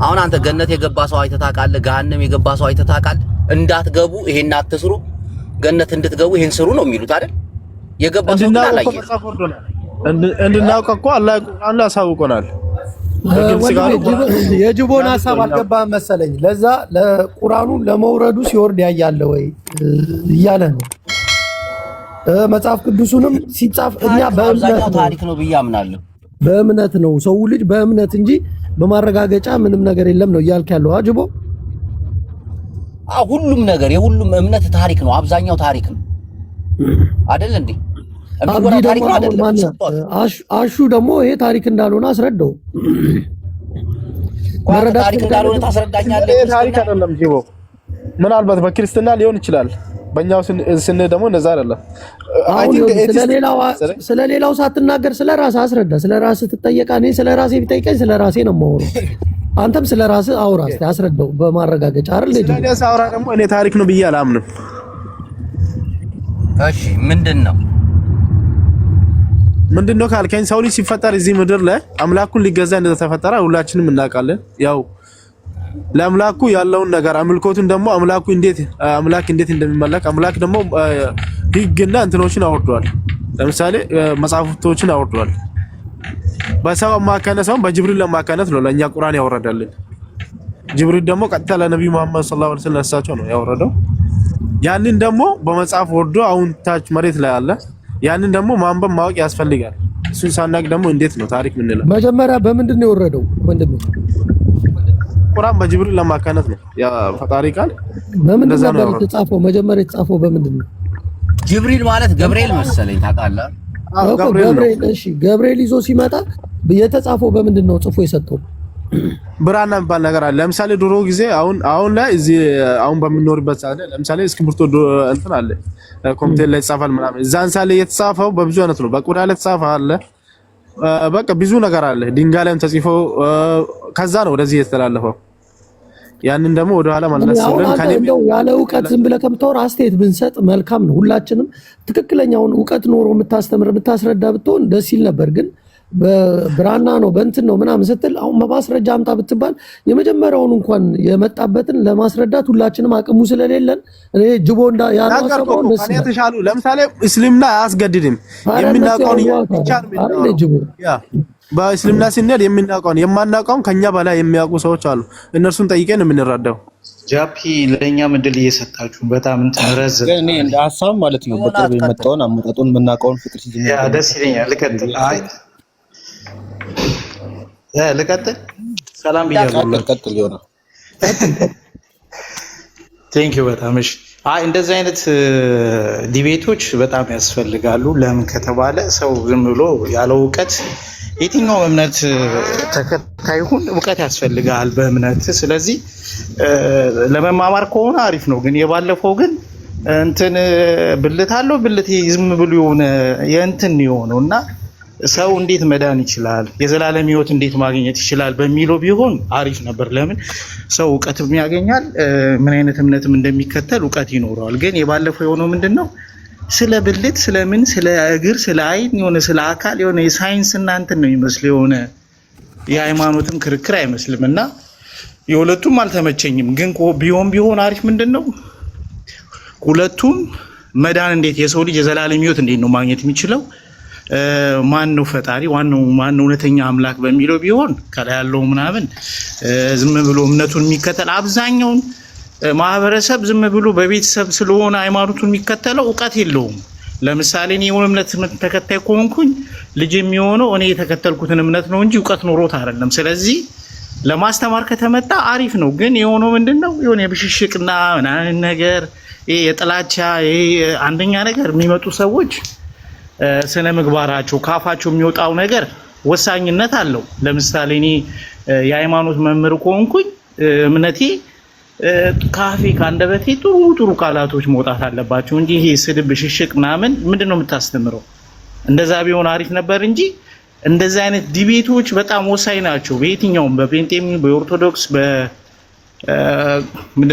አሁን አንተ ገነት የገባ ሰው አይተህ ታውቃለህ? ገሃነም የገባ ሰው አይተህ ታውቃለህ? እንዳትገቡ ይሄን አትስሩ፣ ገነት እንድትገቡ ይሄን ስሩ ነው የሚሉት አይደል? የገባ ሰው ታላየ እንድናውቅ እኮ አላህ አሳውቆናል። የጅቦን ሐሳብ አልገባህም መሰለኝ። ለዛ ለቁርአኑ ለመውረዱ ሲወርድ ያያለ ወይ እያለ ነው። መጽሐፍ ቅዱሱንም ሲጻፍ እኛ በእምነት ታሪክ ነው ብዬ አምናለሁ። በእምነት ነው ሰው ልጅ በእምነት እንጂ በማረጋገጫ ምንም ነገር የለም ነው እያልክ ያለው አጅቦ። ሁሉም ነገር የሁሉም እምነት ታሪክ ነው። አብዛኛው ታሪክ ነው አይደል እንዴ? አሹ ደግሞ ይሄ ታሪክ እንዳልሆነ አስረዳው። ታሪክ እንዳልሆነ ታስረዳኛለህ? ታሪክ አይደለም ጂቦ። ምናልባት በክርስትና ሊሆን ይችላል፣ በእኛው ስን ደግሞ እንደዛ አይደለም። ስለሌላው ሳትናገር ስለራስህ አስረዳ። ስለራስህ ትጠየቃ። እኔ ስለራሴ ቢጠይቀኝ ስለራሴ ነው የማወራው። አንተም ስለራስህ አውራ እስኪ አስረዳው በማረጋገጫ አይደል? ስለዚህ አውራ ደግሞ እኔ ታሪክ ነው ብዬ አላምንም። እሺ ምንድነው ካልከኝ ሰው ልጅ ሲፈጠር እዚህ ምድር ላይ አምላኩን ሊገዛ እንደተፈጠረ ሁላችንም እናውቃለን። ያው ለአምላኩ ያለውን ነገር አምልኮቱን ደግሞ አምላክ እንዴት እንደሚመለክ አምላክ ደግሞ ህግና እንትኖችን አወርዷል። ለምሳሌ መጽሐፍቶችን አወርዷል። በሰው አማካኝነት ሳይሆን በጅብሪል አማካኝነት ነው ለኛ ቁርአን ያወረደልን። ጅብሪል ደግሞ ቀጥታ ለነብዩ መሐመድ ሰለላሁ ዐለይሂ ወሰለም እሳቸው ነው ያወረደው። ያንን ደግሞ በመጽሐፍ ወርዶ አሁን ታች መሬት ላይ አለ። ያንን ደግሞ ማንበብ ማወቅ ያስፈልጋል። እሱን ሳናቅ ደግሞ እንዴት ነው ታሪክ ምንለው? መጀመሪያ በምንድን ነው የወረደው ወንድሜ? ቁርአን በጅብሪል ለማካነት ነው ያ ፈጣሪ ቃል። በምንድን ነው የተጻፈው? መጀመሪያ የተጻፈው በምንድን ነው? ጅብሪል ማለት ገብርኤል መሰለኝ ታውቃለህ? ገብርኤል። እሺ ገብርኤል ይዞ ሲመጣ የተጻፈው በምንድን ነው ጽፎ የሰጠው? ብራና የሚባል ነገር አለ። ለምሳሌ ድሮ ጊዜ አሁን ላይ እዚህ አሁን በምንኖርበት ሰዓት ለምሳሌ እስክሪብቶ እንትን አለ ኮምፒውተር ላይ ተጻፋል ምናምን። እዛን ሳለ የተጻፈው በብዙ አይነት ነው። በቆዳ ላይ ተጻፈ አለ። በቃ ብዙ ነገር አለ። ድንጋይ ላይም ተጽፎ ከዛ ነው ወደዚህ የተላለፈው። ያንን ደግሞ ወደ ኋላ ማለት ነው ከኔም ያለ ዕውቀት ዝም ብለህ ከምታወራ አስተያየት ብንሰጥ መልካም ነው። ሁላችንም ትክክለኛውን ዕውቀት ኖሮ የምታስተምር የምታስረዳ ብትሆን ደስ ይል ነበር። ግን በብራና ነው በእንትን ነው ምናምን ስትል አሁን በማስረጃ አምጣ ብትባል የመጀመሪያውን እንኳን የመጣበትን ለማስረዳት ሁላችንም አቅሙ ስለሌለን እኔ ጅቦ ያላሰበው ደስ ይላል። ተሻሉ ለምሳሌ እስልምና አያስገድድም። የምናውቀውን ይቻል ነው ጅቦ በእስልምና ስንሄድ የምናውቀውን የማናውቀውን ከኛ በላይ የሚያውቁ ሰዎች አሉ። እነርሱን ጠይቀን የምንረዳው ጃፒ ለኛ ምድል እየሰጣችሁ በጣም እንተረዘ እኔ እንደ ሐሳብ ማለት ነው በቅርብ የመጣውን አመጣጡን የምናውቀውን ፍቅር ሲጀምር ያ ደስ ይለኛል። ልቀጥል ልቀጥል። ሰላም ብያለሁ። ልቀጥል ይሆናል። ቴንክ ዩ በጣም እሺ። እንደዚህ አይነት ዲቤቶች በጣም ያስፈልጋሉ። ለምን ከተባለ ሰው ዝም ብሎ ያለው ዕውቀት የትኛው እምነት ተከታይ ሁን ዕውቀት ያስፈልጋል በእምነት። ስለዚህ ለመማማር ከሆነ አሪፍ ነው። ግን የባለፈው ግን እንትን ብልት አለው ብልት ዝም ብሎ የሆነ የእንትን የሆነውና ሰው እንዴት መዳን ይችላል፣ የዘላለም ሕይወት እንዴት ማግኘት ይችላል በሚለው ቢሆን አሪፍ ነበር። ለምን ሰው ዕውቀትም ያገኛል፣ ምን አይነት እምነትም እንደሚከተል ዕውቀት ይኖረዋል። ግን የባለፈው የሆነው ምንድነው ስለ ብልት ስለምን ስለ እግር ስለ አይን የሆነ ስለ አካል የሆነ የሳይንስ እና እንትን ነው የሚመስል የሆነ የሃይማኖትም ክርክር አይመስልም። እና የሁለቱም አልተመቸኝም። ግን ቢሆን አሪፍ ምንድነው ሁለቱም መዳን እንዴት የሰው ልጅ የዘላለም ሕይወት እንዴት ነው ማግኘት የሚችለው ማን ነው ፈጣሪ ማን ነው እውነተኛ አምላክ በሚለው ቢሆን ከላይ ያለው ምናምን ዝም ብሎ እምነቱን የሚከተል አብዛኛውን ማህበረሰብ ዝም ብሎ በቤተሰብ ስለሆነ ሃይማኖቱን የሚከተለው ዕውቀት የለውም። ለምሳሌ እኔ የሆነ እምነት ተከታይ ከሆንኩኝ ልጅ የሚሆነው እኔ የተከተልኩትን እምነት ነው እንጂ ዕውቀት ኖሮት አይደለም። ስለዚህ ለማስተማር ከተመጣ አሪፍ ነው። ግን የሆነው ምንድነው የሆነ የብሽሽቅና ምናምን ነገር የጥላቻ አንደኛ ነገር የሚመጡ ሰዎች ስነ ምግባራቸው ካፋቸው የሚወጣው ነገር ወሳኝነት አለው። ለምሳሌ እኔ የሃይማኖት መምህር ከሆንኩኝ እምነቴ ካፌ ካንደበቴ ጥሩ ቃላቶች መውጣት አለባቸው እንጂ ይሄ ስድብ ሽሽቅ ምናምን ምንድነው የምታስተምረው? እንደዛ ቢሆን አሪፍ ነበር እንጂ እንደዚህ አይነት ዲቤቶች በጣም ወሳኝ ናቸው። በየትኛውም በፔንቴም በኦርቶዶክስ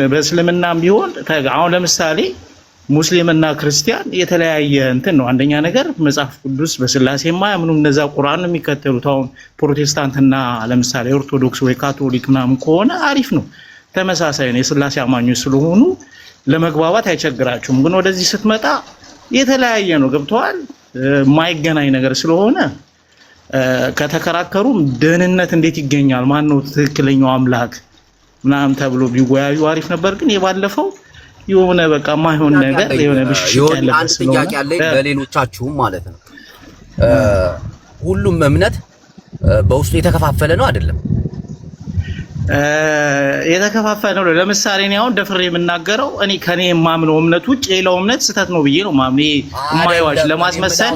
በእስልምናም ቢሆን አሁን ለምሳሌ ሙስሊምና ክርስቲያን የተለያየ እንትን ነው። አንደኛ ነገር መጽሐፍ ቅዱስ በስላሴ የማያምኑ እነዛ ቁርአን የሚከተሉት አሁን ፕሮቴስታንትና ለምሳሌ ኦርቶዶክስ ወይ ካቶሊክ ምናምን ከሆነ አሪፍ ነው፣ ተመሳሳይ ነው። የስላሴ አማኞች ስለሆኑ ለመግባባት አይቸግራቸውም። ግን ወደዚህ ስትመጣ የተለያየ ነው። ገብተዋል። የማይገናኝ ነገር ስለሆነ ከተከራከሩም ደህንነት እንዴት ይገኛል፣ ማን ነው ትክክለኛው አምላክ ምናምን ተብሎ ቢወያዩ አሪፍ ነበር። ግን የባለፈው የሆነ በቃ ማይሆን ነገር የሆነ ብሽሽቅ ያለበት ስለሆነ ጥያቄ ያለኝ ለሌሎቻችሁም ማለት ነው። ሁሉም እምነት በውስጡ የተከፋፈለ ነው አይደለም? የተከፋፈለ ነው። ለምሳሌ እኔ አሁን ደፍሬ የምናገረው እኔ ከኔ የማምነው እምነት ውጭ ሌላው እምነት ስህተት ነው ብዬ ነው ማምኔ የማይዋሽ ለማስመሰል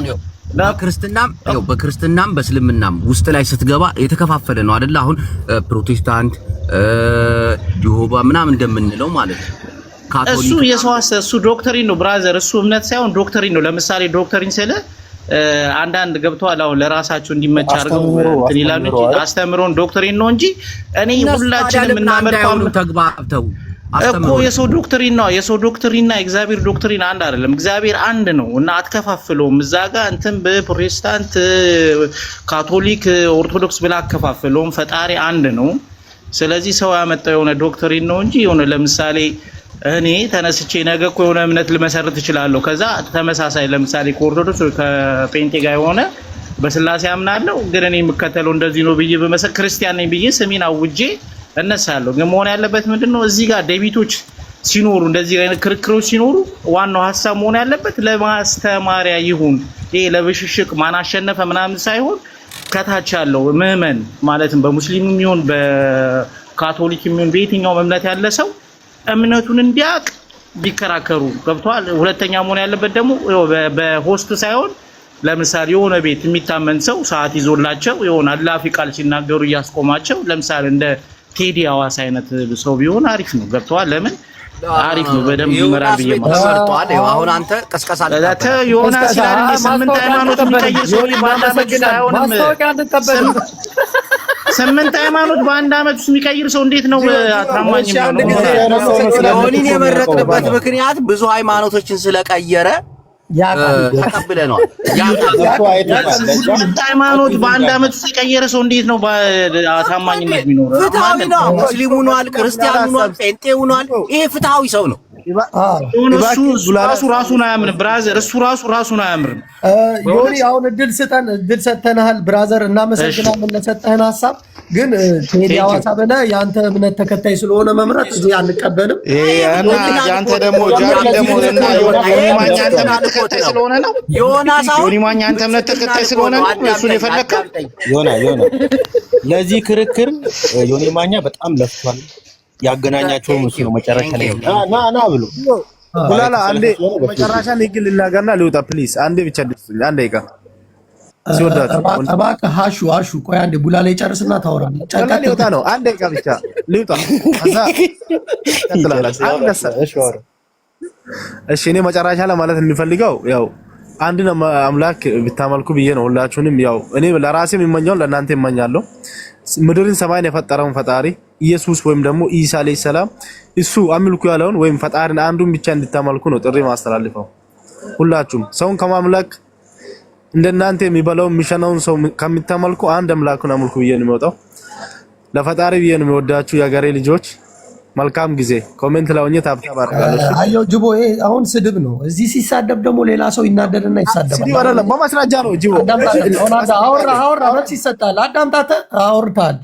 በክርስትናም በእስልምናም ውስጥ ላይ ስትገባ የተከፋፈለ ነው አይደል? አሁን ፕሮቴስታንት ጆሆባ ምናምን እንደምንለው ማለት ነው። እሱ የሰው እሱ ዶክትሪን ነው ብራዘር፣ እሱ እምነት ሳይሆን ዶክትሪን ነው። ለምሳሌ ዶክትሪን ስለ አንዳንድ ገብተዋል አሁን ለራሳቸው እንዲመች አድርገው እንትን ይላሉ እንጂ አስተምሮን ዶክትሪን ነው እንጂ እኔ ሁላችንም እናመጣው ተግባብተው እኮ የሰው ዶክትሪንና የእግዚአብሔር ዶክትሪን አንድ አይደለም። እግዚአብሔር አንድ ነው እና አትከፋፍለውም። እዛ ጋር እንትን በፕሮቴስታንት ካቶሊክ ኦርቶዶክስ ብላ አትከፋፍለውም። ፈጣሪ አንድ ነው። ስለዚህ ሰው ያመጣው የሆነ ዶክትሪን ነው እንጂ የሆነ ለምሳሌ እኔ ተነስቼ ነገ እኮ የሆነ እምነት ልመሰርት እችላለሁ። ከዛ ተመሳሳይ ለምሳሌ ከኦርቶዶክስ ወይ ከጴንጤ ጋር የሆነ በስላሴ አምናለሁ ግን እኔ የምከተለው እንደዚህ ነው ብዬ በመሰከር ክርስቲያን ነኝ ብዬ ስሜን አውጄ እነሳለሁ። ግን መሆን ያለበት ምንድነው እዚህ ጋር ዴቢቶች ሲኖሩ እንደዚህ አይነት ክርክሮች ሲኖሩ ዋናው ሐሳብ መሆን ያለበት ለማስተማሪያ ይሁን። ይሄ ለብሽሽቅ ማን አሸነፈ ምናምን ሳይሆን ከታች ያለው ምዕመን ማለትም በሙስሊምም ይሁን በካቶሊክም ይሁን በየትኛው እምነት ያለ ሰው እምነቱን እንዲያቅ ቢከራከሩ ገብቷል። ሁለተኛ መሆን ያለበት ደግሞ በሆስት ሳይሆን ለምሳሌ የሆነ ቤት የሚታመን ሰው ሰዓት ይዞላቸው የሆነ አላፊ ቃል ሲናገሩ እያስቆማቸው ለምሳሌ እንደ ቴዲ አዋሳ አይነት ሰው ቢሆን አሪፍ ነው። ገብቷል። ለምን አሪፍ ነው፣ በደንብ ይመራል ብዬ ማሰርቷል። አሁን አንተ ቀስቀሳ ለታ የሆነ ሲላል ስምንት ሃይማኖት የሚቀይር ሰው በአንድ ዓመት አይሆንም። ስምንት ሃይማኖት በአንድ ዓመት ውስጥ የሚቀይር ሰው እንዴት ነው ታማኝ የሚሆነው? ዮኒን የመረጥንበት ምክንያት ብዙ ሃይማኖቶችን ስለቀየረ ተቀብለናል። ስምንት ሃይማኖት በአንድ ዓመት ውስጥ የቀየረ ሰው እንዴት ነው ታማኝነት የሚኖረው? ፍትሃዊ ነው። ሙስሊም ሆኗል፣ ክርስቲያን ሆኗል፣ ጴንጤ ሆኗል። ይሄ ፍትሃዊ ሰው ነው። እሱ ራሱን አያምንም ብራዘር፣ እሱ ራሱን አያምንም። ዮኒ አሁን እድል ሰጥተናል ብራዘር፣ እናመሰግናለን ለሰጠህን ሀሳብ። ግን ቴዲ አዋሳ ብለህ የአንተ እምነት ተከታይ ስለሆነ መምረጥ እዚህ አንቀበልም። ያንተ ደግሞ ጃሪ ደግሞ እና ዮኒ ማኛ አንተ እምነት ተከታይ ስለሆነ ነው። ዮኒ ማኛ አንተ እምነት ተከታይ ስለሆነ ነው እሱን የፈለከው። ዮና ለዚህ ክርክር ዮኒ ማኛ በጣም ለፍቷል። ያገናኛቸው እሱ ነው። መጨረሻ ላይ ና ብሎ ቡላላ አንዴ መጨረሻ ንግል ልናገርና ልውጣ ፕሊዝ። አንዴ ብቻ ልስጥኝ፣ አንዴ ይጋ ሲወዳት እባክህ አሹ ቆይ አንዴ ቡላላ ይጨርስና ታወራለህ። ጨንቀት ልውጣ ነው። አንዴ ይጋ ብቻ ልውጣ። ከዛ እሺ እኔ መጨረሻ ላይ ማለት የሚፈልገው ያው አንድ አምላክ ብታመልኩ ብዬ ነው። ሁላችሁንም ያው እኔ ለራሴ የሚመኘው ለእናንተ ይመኛለሁ። ምድርን ሰማይን የፈጠረውን ፈጣሪ ኢየሱስ ወይም ደግሞ ኢሳ አለይሂ ሰላም እሱ አምልኩ ያለውን ወይም ፈጣሪን አንዱን ብቻ እንድታመልኩ ነው ጥሪ ማስተላልፈው። ሁላችሁም ሰውን ከማምለክ እንደናንተ የሚበላው የሚሸናውን ሰው ከሚታመልኩ አንድ አምላኩን አምልኩ ብዬ ነው የምወጣው። ለፈጣሪ ብዬ ነው የሚወዳችሁ የሀገሬ ልጆች። መልካም ጊዜ። ኮሜንት ላይ ሆኜ ታብታብ አድርጋለሁ። አዮ ጅቦ ይሄ አሁን ስድብ ነው። እዚህ ሲሳደብ ደግሞ ሌላ ሰው ይናደድና ይሳደባል። ስድብ አይደለም፣ በማስረጃ ነው ጅቦ። አውራ መልስ ይሰጣል። አዳምጣተ አውርታል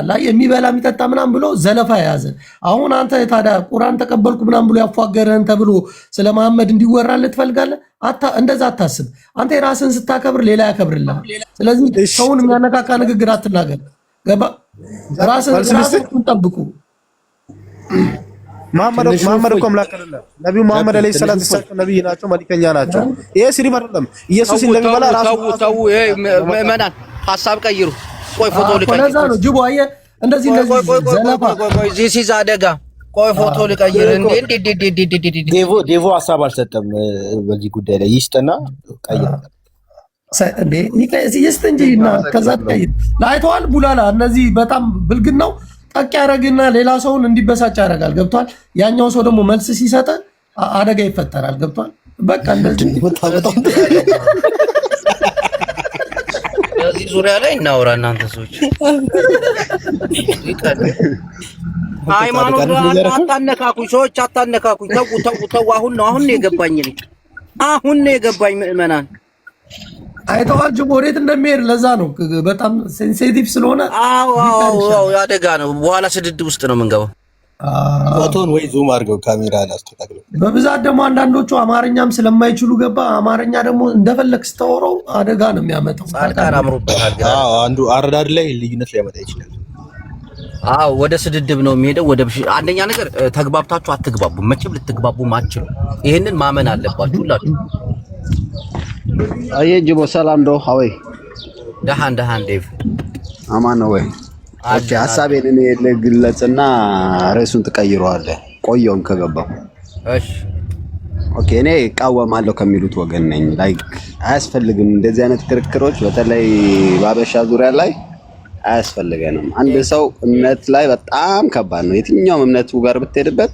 ላይ የሚበላ የሚጠጣ ምናምን ብሎ ዘለፋ የያዘ አሁን አንተ ታዲያ ቁርአን ተቀበልኩ ምናምን ብሎ ያፏገረን ተብሎ ስለ መሐመድ እንዲወራለት ትፈልጋለህ? እንደዛ አታስብ። አንተ የራስን ስታከብር ሌላ ያከብርልሃል። ስለዚህ ሰውን የሚያነካካ ንግግር አትናገር። ገባ? ራስን ጠብቁ። መሐመድ እኮ አምላክ አይደለም። ነብዩ መሐመድ አለይሂ ሰላቱ ወሰላም ነብይ ናቸው፣ መልእክተኛ ናቸው። ይሄ ስድብ አይደለም። ኢየሱስ እንደሚበላ ራሱ ምዕመናን ሐሳብ ቀይሩ። ቆይ ፎቶ ልቀይር። ለዛ ነው ጅቦ አየህ፣ እንደዚህ ዘለፋ ዚስ ኢዝ አደጋ። ቆይ ፎቶ ልቀይር። ዴቮ ሐሳብ አልሰጠም በዚህ ጉዳይ ላይ ይስጥና ቀይር እንዴ ይስጥ እንጂ እና ከዛ ቀይር። ላይተዋል ቡላላ እነዚህ በጣም ብልግናው ጠቅ ያደርግና ሌላ ሰውን እንዲበሳጭ ያደርጋል። ገብቷል። ያኛው ሰው ደግሞ መልስ ሲሰጥ አደጋ ይፈጠራል። ገብቷል? በቃ እንደዚህ በዚህ ዙሪያ ላይ እናውራ። እናንተ ሰዎች ሃይማኖት አታነካኩኝ፣ ሰዎች አታነካኩኝ። ተው። አሁን ነው የገባኝ እኔ አሁን ነው የገባኝ። ምዕመናን አይተዋል ጅቦ ወዴት እንደሚሄድ። ለዛ ነው በጣም ሴንሲቲቭ ስለሆነ። አዎ አደጋ ነው። በኋላ ስድድብ ውስጥ ነው የምንገባው። ፎቶን ወይ ዙም አድርገው ካሜራ አላስተካክለው። በብዛት ደግሞ አንዳንዶቹ አማርኛም ስለማይችሉ ገባ አማርኛ ደግሞ እንደፈለክ ስታወራው አደጋ ነው የሚያመጣው። ጻድቃን አምሮበታል። አንዱ አረዳድ ላይ ልዩነት ሊያመጣ ይችላል። ወደ ስድድብ ነው የሚሄደው። አንደኛ ነገር ተግባብታችሁ አትግባቡ። መቼም ልትግባቡ ማችሉ። ይሄንን ማመን አለባችሁ ሁላችሁ። ጅቦ ሰላም ዶ ሀወይ ደሃን ዴቭ አማን ነው ወይ? ኦኬ ሐሳቤን እኔ ልግለጽና ርዕሱን ትቀይረዋለህ። ቆየውን ከገባው እሺ ኦኬ እኔ እቃወማለሁ ከሚሉት ወገን ነኝ። ላይክ አያስፈልግም እንደዚህ አይነት ክርክሮች፣ በተለይ ባበሻ ዙሪያ ላይ አያስፈልገንም። አንድ ሰው እምነት ላይ በጣም ከባድ ነው። የትኛውም እምነቱ ጋር ብትሄድበት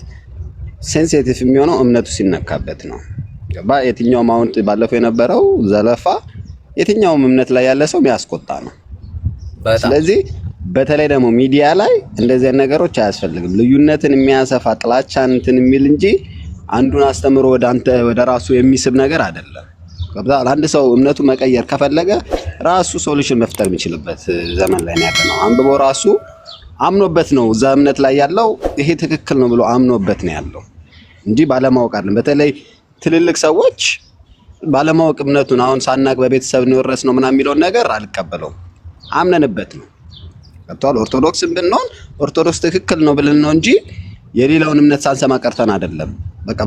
ሴንሲቲቭ የሚሆነው እምነቱ ሲነካበት ነው። የትኛውም አሁን ባለፈው የነበረው ዘለፋ የትኛውም እምነት ላይ ያለ ሰው የሚያስቆጣ ነው። ስለዚህ በተለይ ደግሞ ሚዲያ ላይ እንደዚህ አይነት ነገሮች አያስፈልግም። ልዩነትን የሚያሰፋ ጥላቻን እንትን የሚል እንጂ አንዱን አስተምሮ ወደ ራሱ የሚስብ ነገር አይደለም። አንድ ሰው እምነቱ መቀየር ከፈለገ ራሱ ሶሉሽን መፍጠር የሚችልበት ዘመን ላይ ነው። አንብቦ ራሱ አምኖበት ነው እዛ እምነት ላይ ያለው ይሄ ትክክል ነው ብሎ አምኖበት ነው ያለው እንጂ ባለማወቅ አይደለም። በተለይ ትልልቅ ሰዎች ባለማወቅ እምነቱን አሁን ሳናቅ በቤተሰብ ነው የወረስነው ምናምን የሚለውን ነገር አልቀበለውም። አምነንበት ነው ገብቷል። ኦርቶዶክስም ብንሆን ኦርቶዶክስ ትክክል ነው ብለን ነው እንጂ የሌላውን እምነት ሳንሰማ ቀርተን አይደለም። በቃ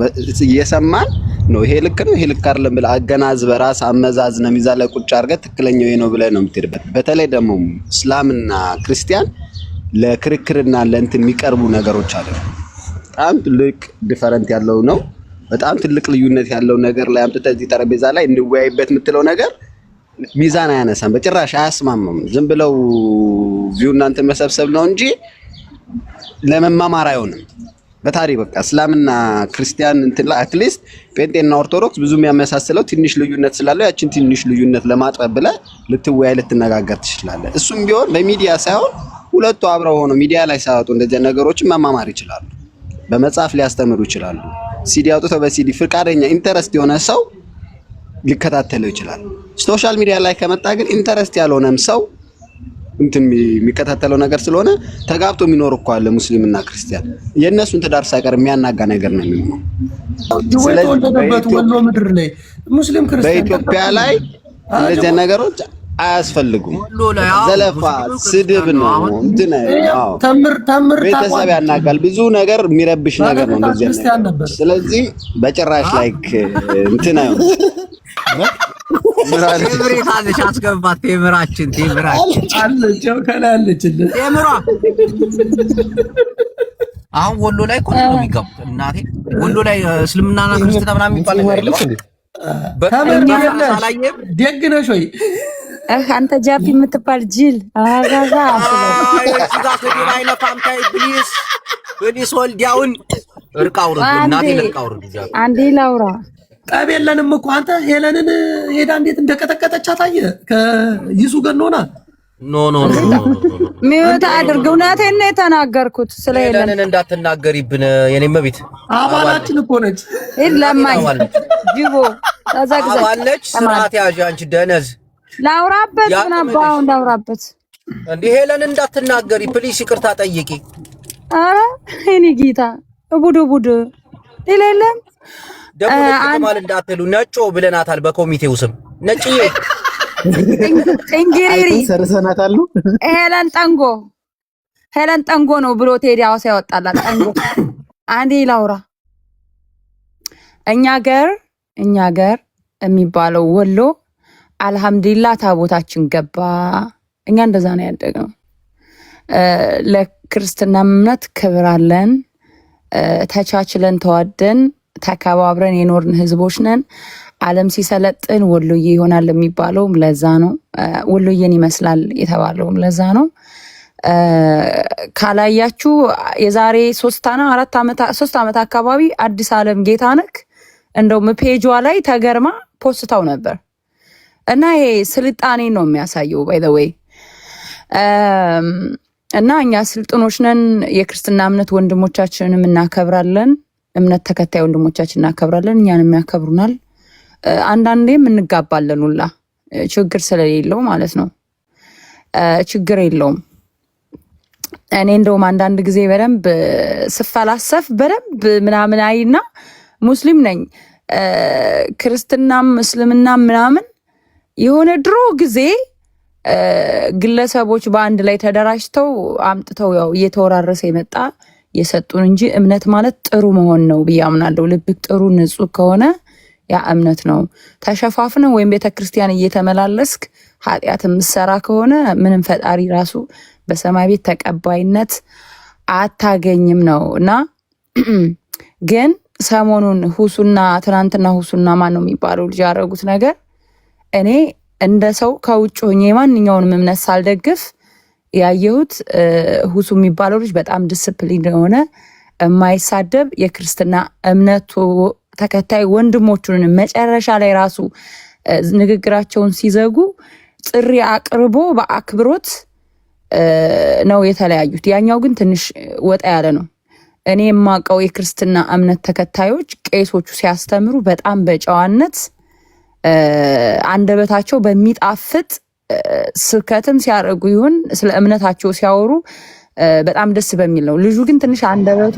እየሰማን ነው ይሄ ልክ ነው ይሄ ልክ አይደለም ብለህ አገናዝበህ ራስህ አመዛዝነህ ሚዛን ላይ ቁጭ አድርገህ ትክክለኛው ይሄ ነው ብለህ ነው የምትሄድበት። በተለይ ደግሞ እስላምና ክርስቲያን ለክርክርና ለእንትን የሚቀርቡ ነገሮች አሉ። በጣም ትልቅ ዲፈረንት ያለው ነው። በጣም ትልቅ ልዩነት ያለው ነገር ላይ አምጥተህ እዚህ ጠረጴዛ ላይ እንወያይበት የምትለው ነገር ሚዛን አያነሳም፣ በጭራሽ አያስማማም። ዝም ብለው ቪው እናንተ መሰብሰብ ነው እንጂ ለመማማር አይሆንም። በታሪክ በቃ እስላምና ክርስቲያን እንትን ላይ አትሊስት ጴንጤና ኦርቶዶክስ ብዙ የሚያመሳስለው ትንሽ ልዩነት ስላለው ያችን ትንሽ ልዩነት ለማጥበብ ብለህ ልትወያይ ልትነጋገር ትችላለህ። እሱም ቢሆን በሚዲያ ሳይሆን ሁለቱ አብረው ሆነው ሚዲያ ላይ ሳይወጡ እንደዚህ ነገሮችን መማማር ይችላሉ። በመጽሐፍ ሊያስተምሩ ይችላሉ። ሲዲ አውጥተው በሲዲ ፍቃደኛ ኢንተረስት የሆነ ሰው ሊከታተለው ይችላል። ሶሻል ሚዲያ ላይ ከመጣ ግን ኢንተረስት ያልሆነም ሰው እንትን የሚከታተለው ነገር ስለሆነ ተጋብቶ የሚኖር እኮ አለ ሙስሊምና ክርስቲያን የእነሱን ትዳር ሳይቀር የሚያናጋ ነገር ነው የሚሆነው። ስለዚህ ወሎ ምድር ላይ ሙስሊም ክርስቲያን በኢትዮጵያ ላይ እንደዚህ ነገሮች አያስፈልጉም። ዘለፋ ስድብ ነው እንትን ተምር ቤተሰብ ያናጋል። ብዙ ነገር የሚረብሽ ነገር ነው እንደዚህ። ስለዚህ በጭራሽ ላይክ እንትን አይሆን ቴምሬት አለች አስገባት። ቴምራችን አለች ከላለችልን ቴምሯ አሁን ወሎ ላይ እኮ ነው የሚገቡት። እናቴ ወሎ ላይ እስልምናና ክርስትና ምናምን የሚባል ነገር የለም። ደግ ነሽ ወይ አንተ ጃፒ የምትባል ጅል አጋጋ ፕሊስ ወልዲያውን እርቃውር እናቴ እርቃውር አንዴ ላውራ ጠብ የለንም እኮ አንተ ሄለንን ሄዳ እንዴት እንደቀጠቀጠች አታየ ከይሱ ገኖና ኖ ሚውት አድርግ። እውነቴን ነው የተናገርኩት። ስለ ሄለንን እንዳትናገሪብን የኔም ቤት አባላችን እኮ ነች። ለማኝ ጅቦ ተዘግዘግ አባለች። ስርዓት ያዥ አንቺ ደነዝ ላውራበት ምን አባው እንዳውራበት እንዴ ሄለን እንዳትናገሪ ፕሊስ ይቅርታ ጠይቂ። አረ እኔ ጌታ ቡድ ይለለም ደሞ እንዳትሉ ነጮ ብለናታል። በኮሚቴው ስም ነጭዬ እንግሪሪ ሰርሰናታሉ። ሄለን ጠንጎ ነው ብሎ ቴዲ አዋሳ ያወጣላት ጠንጎ። አንዴ ላውራ እኛ ገር የሚባለው ወሎ አልহামዱሊላህ ታቦታችን ገባ። እኛ እንደዛ ነው ያደግነው። ለክርስትና እምነት ክብር አለን። ተቻችለን ተዋደን ተከባብረን የኖርን ህዝቦች ነን። ዓለም ሲሰለጥን ወሎዬ ይሆናል የሚባለውም ለዛ ነው። ወሎዬን ይመስላል የተባለውም ለዛ ነው። ካላያችሁ የዛሬ 3 ዓመት አካባቢ አዲስ ዓለም ጌታነህ እንደውም ፔጇ ላይ ተገርማ ፖስታው ነበር እና ይሄ ስልጣኔ ነው የሚያሳየው ባይ ዘ ዌይ እና እኛ ስልጥኖች ነን። የክርስትና እምነት ወንድሞቻችንን እናከብራለን፣ እምነት ተከታይ ወንድሞቻችንን እናከብራለን፣ እኛንም ያከብሩናል። አንዳንዴም እንጋባለን ሁላ ችግር ስለሌለው ማለት ነው። ችግር የለውም። እኔ እንደውም አንዳንድ ጊዜ በደንብ ስፈላሰፍ በደንብ ምናምን አይና ሙስሊም ነኝ ክርስትናም እስልምናም ምናምን የሆነ ድሮ ጊዜ ግለሰቦች በአንድ ላይ ተደራጅተው አምጥተው ያው እየተወራረሰ የመጣ የሰጡን እንጂ እምነት ማለት ጥሩ መሆን ነው ብዬ አምናለሁ። ልብክ ጥሩ ንጹህ ከሆነ ያ እምነት ነው። ተሸፋፍነ ወይም ቤተክርስቲያን እየተመላለስክ ኃጢአት የምትሰራ ከሆነ ምንም ፈጣሪ ራሱ በሰማይ ቤት ተቀባይነት አታገኝም ነው እና ግን ሰሞኑን ትናንትና ሁሱና ማን ነው የሚባለው ልጅ ያደረጉት ነገር እኔ እንደ ሰው ከውጭ ሆኜ ማንኛውንም እምነት ሳልደግፍ ያየሁት ሁሱ የሚባለው ልጅ በጣም ዲስፕሊን የሆነ የማይሳደብ የክርስትና እምነቱ ተከታይ ወንድሞቹን መጨረሻ ላይ ራሱ ንግግራቸውን ሲዘጉ ጥሪ አቅርቦ በአክብሮት ነው የተለያዩት። ያኛው ግን ትንሽ ወጣ ያለ ነው። እኔ የማውቀው የክርስትና እምነት ተከታዮች ቄሶቹ ሲያስተምሩ በጣም በጨዋነት አንደበታቸው በሚጣፍጥ ስብከትም ሲያደርጉ ይሁን ስለ እምነታቸው ሲያወሩ በጣም ደስ በሚል ነው። ልጁ ግን ትንሽ አንደበቱ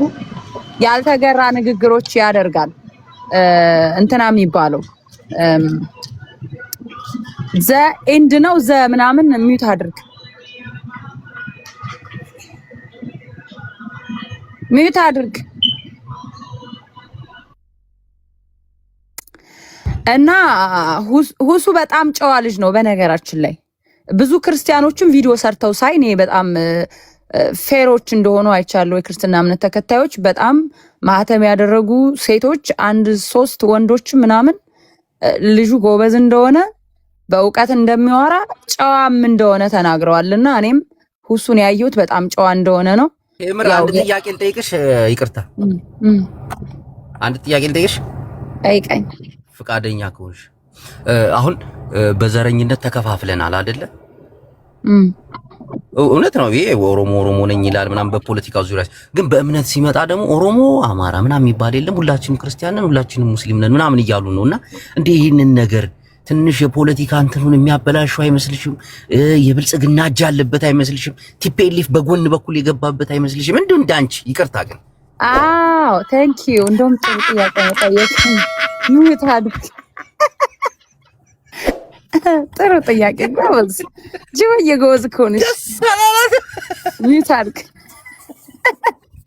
ያልተገራ ንግግሮች ያደርጋል። እንትና የሚባለው ዘ ኤንድ ነው ዘ ምናምን ሚዩት አድርግ ሚዩት አድርግ እና ሁሱ በጣም ጨዋ ልጅ ነው። በነገራችን ላይ ብዙ ክርስቲያኖችም ቪዲዮ ሰርተው ሳይ እኔ በጣም ፌሮች እንደሆኑ አይቻለሁ። የክርስትና እምነት ተከታዮች በጣም ማህተም ያደረጉ ሴቶች 1-3 ወንዶች ምናምን ልጁ ጎበዝ እንደሆነ በእውቀት እንደሚያወራ ጨዋም እንደሆነ ተናግረዋልና እኔም ሁሱን ያየሁት በጣም ጨዋ እንደሆነ ነው። እምር አንድ ጥያቄ ልጠይቅሽ፣ ይቅርታ አንድ ጥያቄ ልጠይቅሽ። ጠይቀኝ ፍቃደኛ ከሆንሽ። አሁን በዘረኝነት ተከፋፍለናል አይደለ? እውነት ነው። ይሄ ኦሮሞ ነኝ ይላል ምናምን በፖለቲካው ዙሪያ፣ ግን በእምነት ሲመጣ ደግሞ ኦሮሞ አማራ ምናምን የሚባል የለም። ሁላችንም ክርስቲያን ነን፣ ሁላችንም ሙስሊም ነን ምናምን እያሉ ነውና እንዴ ይሄንን ነገር ትንሽ የፖለቲካ እንትኑን የሚያበላሽው አይመስልሽም? የብልጽግና እጅ አለበት አይመስልሽም? ቲፒኤልኤፍ በጎን በኩል የገባበት አይመስልሽም? እንደው እንዳንቺ ይቅርታ ግን አዎ ቴንክ ዩ እንደውም ጥሩ ጥያቄ ነው ጠየቅኝ። ሚዩት አድርግ ጥሩ ጥያቄ ጎበዝ ጅወዬ ጎበዝ እኮ ነሽ። ሚዩት አድርግ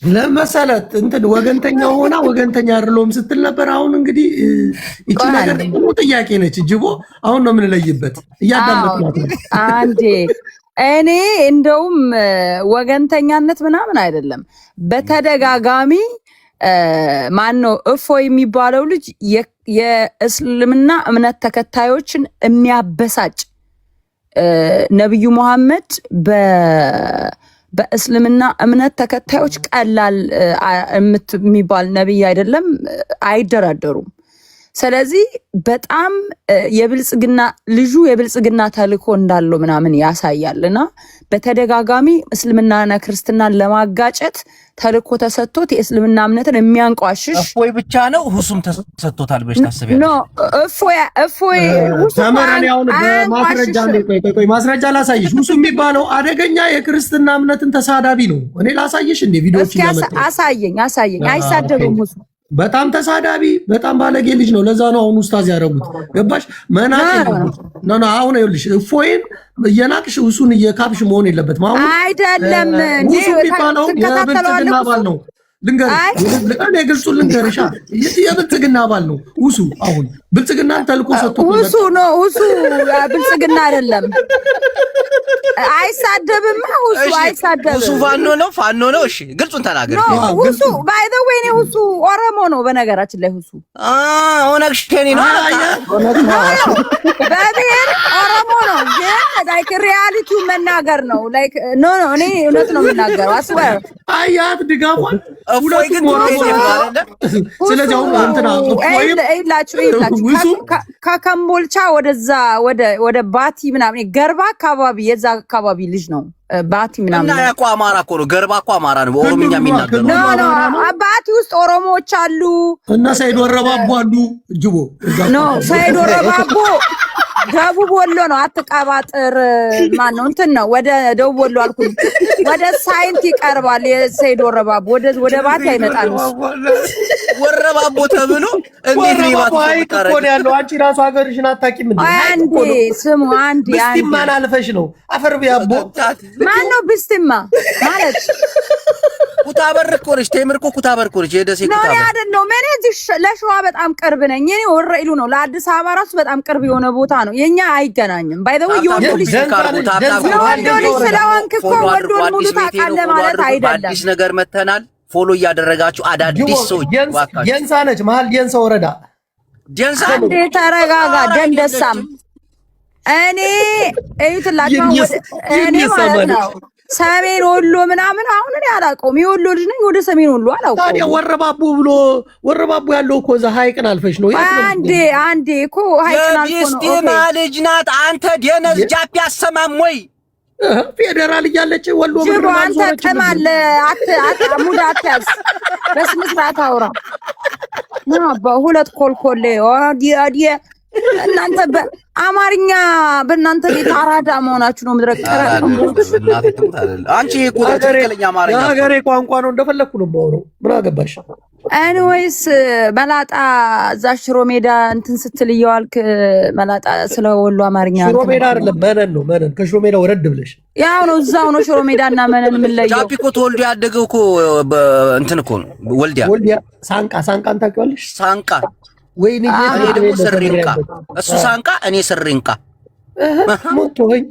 ለመሰለት እንትን ወገንተኛ ሆና ወገንተኛ አይደለም ስትል ነበር። አሁን እንግዲህ እቺ ነገር ደግሞ ጥያቄ ነች ጅቦ። አሁን ነው የምንለይበት። እያዳመጥናት ነው አንዴ እኔ እንደውም ወገንተኛነት ምናምን አይደለም። በተደጋጋሚ ማን ነው እፎይ የሚባለው ልጅ የእስልምና እምነት ተከታዮችን የሚያበሳጭ ነብዩ መሐመድ በእስልምና እምነት ተከታዮች ቀላል የሚባል ነብይ አይደለም፣ አይደራደሩም። ስለዚህ በጣም የብልጽግና ልጁ የብልጽግና ተልእኮ እንዳለው ምናምን ያሳያልና በተደጋጋሚ እስልምናና ክርስትናን ለማጋጨት ተልእኮ ተሰጥቶት የእስልምና እምነትን የሚያንቋሽሽ እፎይ ብቻ ነው ሁሱም ተሰጥቶታል ብለሽ ታስቢያለሽ? ኖ እፎይ ተመረን ያውን በማስረጃ ቆይ ማስረጃ ላሳይሽ። ሁሱ የሚባለው አደገኛ የክርስትና እምነትን ተሳዳቢ ነው። እኔ ላሳይሽ እንደ ቪዲዮዎች ያመጣ አሳየኝ። አይሳደብም ሁሱ በጣም ተሳዳቢ በጣም ባለጌ ልጅ ነው። ለዛ ነው አሁን ኡስታዝ ያደረጉት። ገባሽ? መናቅ ነው። አሁን ይኸውልሽ እፎይን እየናቅሽ እሱን እየካብሽ መሆን የለበትም። አሁን አይደለም እሱ የሚባለው የብልጽግና አባል ነው። ልንገርሽ፣ ግልጹን ልንገርሻ፣ የብልጽግና አባል ነው እሱ። አሁን ብልጽግናን ተልኮ ሰጥቶ ሁሱ ነው ሁሱ ብልጽግና አይደለም። አይሳደብም ሁሱ አይሳደብም። ሁሱ ፋኖ ነው። እሺ ግልጹን ተናገር። ሁሱ ባይ ዘ ዌይ ነው ሁሱ ኦሮሞ ነው በነገራችን ላይ ሁሱ ኦነግ ሸኔ ነው። በብሔር ኦሮሞ ነው ግን ላይክ ሪያሊቲው መናገር ነው። ላይክ ኖ እኔ እውነት ነው የምናገረው። አስወር አያት ድጋፏን እፎይ ግን ስለዚህ አሁን እንትና ይላችሁ ከከምቦልቻ ወደ ባቲ ምናምን ገርባ አካባቢ የዛ አካባቢ ልጅ ነው። ባቲ ምናምን እና ያቋ አማራ እኮ ነው። ገርባ እኮ አማራ ነው። ኦሮምኛ የሚናገሩ ባቲ ውስጥ ኦሮሞዎች አሉ እና ሰይድ ወረባቦ አሉ። ጅቦ ሰይድ ወረባቦ ደቡብ ወሎ ነው። አትቀባጥር ማን ነው እንትን ነው ወደ ደቡብ ወሎ አልኩኝ። ወደ ሳይንት ይቀርባል። የሰይድ ወረባቦ ወደ ባቲ አይመጣም። ወረባቦ ተብሎ እንዴት ነው ባቲ እኮ ነው ያለው። አንቺ ራሱ ሀገርሽን አታውቂም እንዴ? አንዴ ስሙ አንዴ ብስቲማን አልፈሽ ነው አፈር ቢያቦ ማን ነው ብስቲማ ማለት? ኩታበር እኮ ነሽ። ቴምር እኮ ኩታበር እኮ ነሽ። የደሴ ኩታበር ነው አይደል? ምን እዚህ ለሸዋ በጣም ቅርብ ነኝ እኔ። ወረኢሉ ነው ለአዲስ አበባ ራሱ በጣም ቅርብ የሆነ ቦታ ነው። የኛ አይገናኝም። ባይ ዘ ወይ ወንዶ ልጅ ስለሆንክ እኮ ወንዶን ሙሉ ታውቃለህ ማለት አይደለም። አዲስ ነገር መተናል። ፎሎ እያደረጋችሁ አዳዲስ ሰዎች ዋካችሁ። የንሳ ነች መሀል የንሳ ወረዳ ጀንሳ እንዴ ተረጋጋ። ደንደሳም እኔ እዩትላችሁ እኔ ማለት ነው ሰሜን ወሎ ምናምን አሁን እኔ አላውቀውም። የወሎ ልጅ ነኝ። ወደ ሰሜን ወሎ አላውቀውም። ታዲያ ወረባቦ ያለው እኮ እዛ ሀይቅን አልፈሽ ነው። አንዴ እኮ ሀይቅን አልፎ ነው። ቢስቲማ ልጅ ናት። አንተ ደነዝ ጃፒ አሰማም ወይ ፌዴራል እያለች ወሎ ጅቦ አንተ ቀማል ሙድ አትያዝ። በስነ ስርዓት አውራ በሁለት ኮልኮሌ ወዲያ እናንተ በአማርኛ በእናንተ ቤት አራዳ መሆናችሁ ነው። ምድረቀራ አንቺ እኮ ትክክለኛ አማርኛ የሀገሬ ቋንቋ ነው። እንደፈለኩ ነው የማወራው። ምን አገባሽ? ኤኒዌይስ መላጣ እዛ ሽሮ ሜዳ እንትን ስትል እየዋልክ መላጣ ስለ ወሎ አማርኛ ሽሮ ሜዳ አይደለም መነን ነው። መነን ከሽሮ ሜዳ ወረድ ብለሽ ያው ነው እዛው ነው ሽሮ ሜዳና መነን ምን ለየው? ጃፒ እኮ ተወልዶ ያደገው እኮ እንትን እኮ ነው ወልዲያ ሳንቃን ታውቂዋለሽ? ሳንቃ ወይኔ እኔ ደግሞ ስሪንቃ እሱ ሳንቃ እኔ ስሪንቃ ሞቶኝ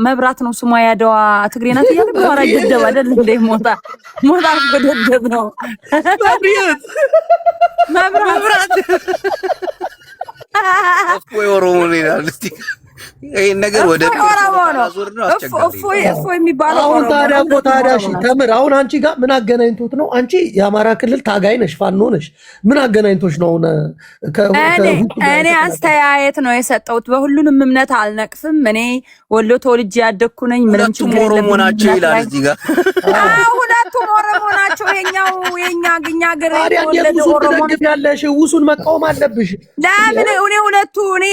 መብራት ነው ስሟ ያደዋ ትግሬ ናት እያለ ባራ ደደብ አይደል እንደ ሞታ ደደብ ነው መብራት ወይ ኦሮሞ ይላል። እስቲ ይሄን ነገር ወደ ዙር ነው እፎይ የሚባለው አሁን ታዲያ እሺ ተምር። አሁን አንቺ ጋር ምን አገናኝቶት ነው? አንቺ የአማራ ክልል ታጋይ ነሽ፣ ፋኖ ነሽ። ምን አገናኝቶሽ ነው? እኔ አስተያየት ነው የሰጠሁት። በሁሉንም እምነት አልነቅፍም። እኔ ወሎ ተወልጄ ያደግኩ ነኝ። ምንም ችግር የለም። ኦሮሞ ናቸው ይላል እዚህ ጋር። ሁለቱም ኦሮሞ ናቸው። የኛ ግኛ ገረ ወለደ ኦሮሞ ያለሽ ውሱን መቃወም አለብሽ። ለምን እኔ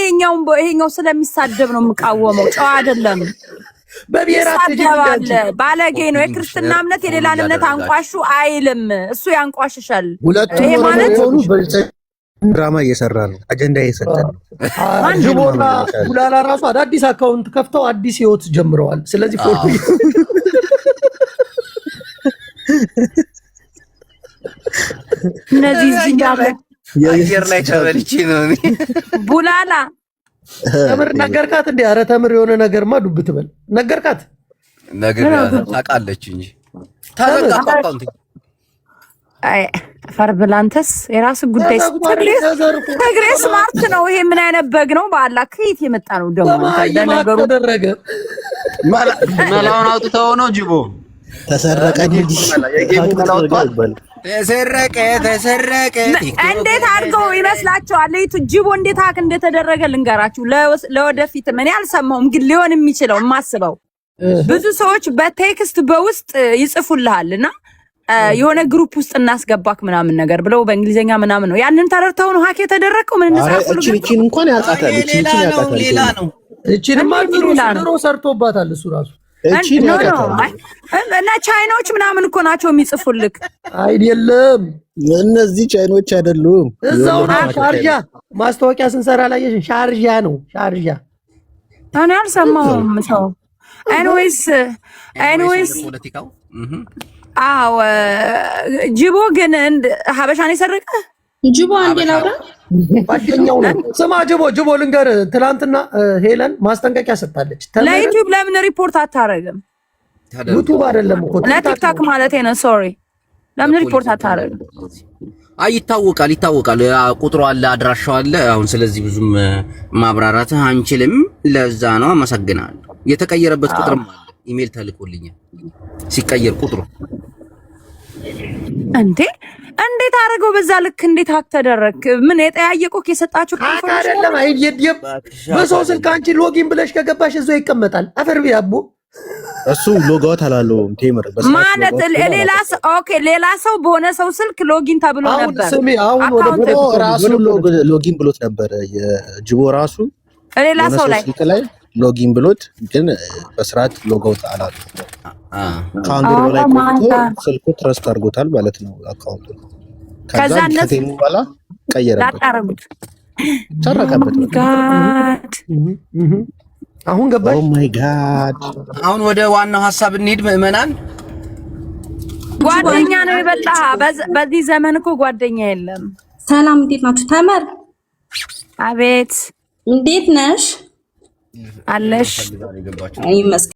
ይሄኛው ስለሚሳደብ ነው የምቃወመው። ጨዋ አይደለም። በብሔራት ባለጌ ነው። የክርስትና እምነት የሌላን እምነት አንቋሹ አይልም። እሱ ያንቋሽሻል። ይሄ ማለት ድራማ እየሰራ ነው። አጀንዳ እየሰጠ ነው። ጅቦና ጉላላ ራሱ አዳዲስ አካውንት ከፍተው አዲስ ህይወት ጀምረዋል። ስለዚህ ፎሎ እነዚህ የአየር ላይ ተበልቼ ነው እኔ ቡላላ ተምር ነገርካት እንዴ? ኧረ ተምር የሆነ ነገርማ ዱብ ትበል ነገርካት። ነገር ታውቃለች እንጂ ታውቃለች። አይ ፈርብላንተስ የራስ ጉዳይ። ትግሬ ስማርት ነው። ይሄ ምን አይነት በግ ነው? በአላ ከየት የመጣ ነው ደግሞ? ነገሩ ተደረገ መላውን አውጥተው ነው ጅቦ ተሰረቀ እንጂ ተሰረቀ። እንዴት አድርገው ይመስላችኋል? ለይቱ ጅቦ እንዴት ሀክ እንደተደረገ ልንገራችሁ። ለወደፊት እኔ አልሰማሁም፣ ግን ሊሆን የሚችለው የማስበው ብዙ ሰዎች በቴክስት በውስጥ ይጽፉልሃልና የሆነ ግሩፕ ውስጥ እናስገባክ ምናምን ነገር ብለው በእንግሊዘኛ ምናምን ነው። ያንን ተረድተው ነው ሀክ የተደረገው። ምን እንሳፈሉ እቺን እንኳን ያውቃታል። እቺን ያውቃታል። ሌላ ነው። እቺንማ ድሮ ሰርቶባታል እሱ ራሱ። እና ቻይናዎች ምናምን እኮ ናቸው የሚጽፉልክ። አይደለም እነዚህ ቻይኖች አይደሉም። እዛው ሻርጃ ማስታወቂያ ስንሰራ ላየሽ ሻርጃ ነው። ሻርጃ እኔ አልሰማሁም ሰው። ኤኒዌይስ ፖለቲካው አዎ ጅቦ ግን ሀበሻን የሰረቀ ጅቦ አንዴ ላውራ ጓደኛው ነው። ስማ ጅቦ ልንገር፣ ትናንትና ሄለን ማስጠንቀቂያ ሰጣለች። ለዩቲዩብ ለምን ሪፖርት አታረግም? ዩቲዩብ አይደለም እኮ ለቲክቶክ ማለት ነው። ሶሪ ለምን ሪፖርት አታረግም? አይ ይታወቃል፣ ቁጥሩ አለ፣ አድራሻው አለ። አሁን ስለዚህ ብዙም ማብራራት አንችልም። ለዛ ነው። አመሰግናለሁ። የተቀየረበት ቁጥርም አለ፣ ኢሜል ተልኮልኛል ሲቀየር ቁጥሩ። እንዴት አደረገው? በዛ ልክ እንዴት ሀክ ተደረክ? ምን የጠያየቁ የሰጣችሁ አይደለም። አይደለም በሰው ስልክ አንቺ ሎጊን ብለሽ ከገባሽ እዛው ይቀመጣል። አፈር ቢያቡ እሱ ሎጋውት አላለውም ቴምር ማለት ሌላ ሰው በሆነ ሰው ስልክ ሎጊን ተብሎ ነበር። አሁን ወደ ራሱ ሎጊን ብሎት ነበር የጅቦ ራሱ ሌላ ሰው ላይ ሎጊን ብሎት ግን በስርዓት ሎጋውት አላለው። ከአንድ በላይ ቆይቶ ስልኩ ትረስት አድርጎታል ማለት ነው አካውንቱ። ከዛ ከቴሙ በኋላ ቀየረበት ሰረቀበት። አሁን ገባሽ? ኦ ማይ ጋድ። አሁን ወደ ዋናው ሐሳብ እንሂድ ምዕመናን። ጓደኛ ነው ይበልጣ። በዚህ ዘመን እኮ ጓደኛ የለም። ሰላም፣ እንዴት ናችሁ? ተመር አቤት፣ እንዴት ነሽ? አለሽ? ይመስገን።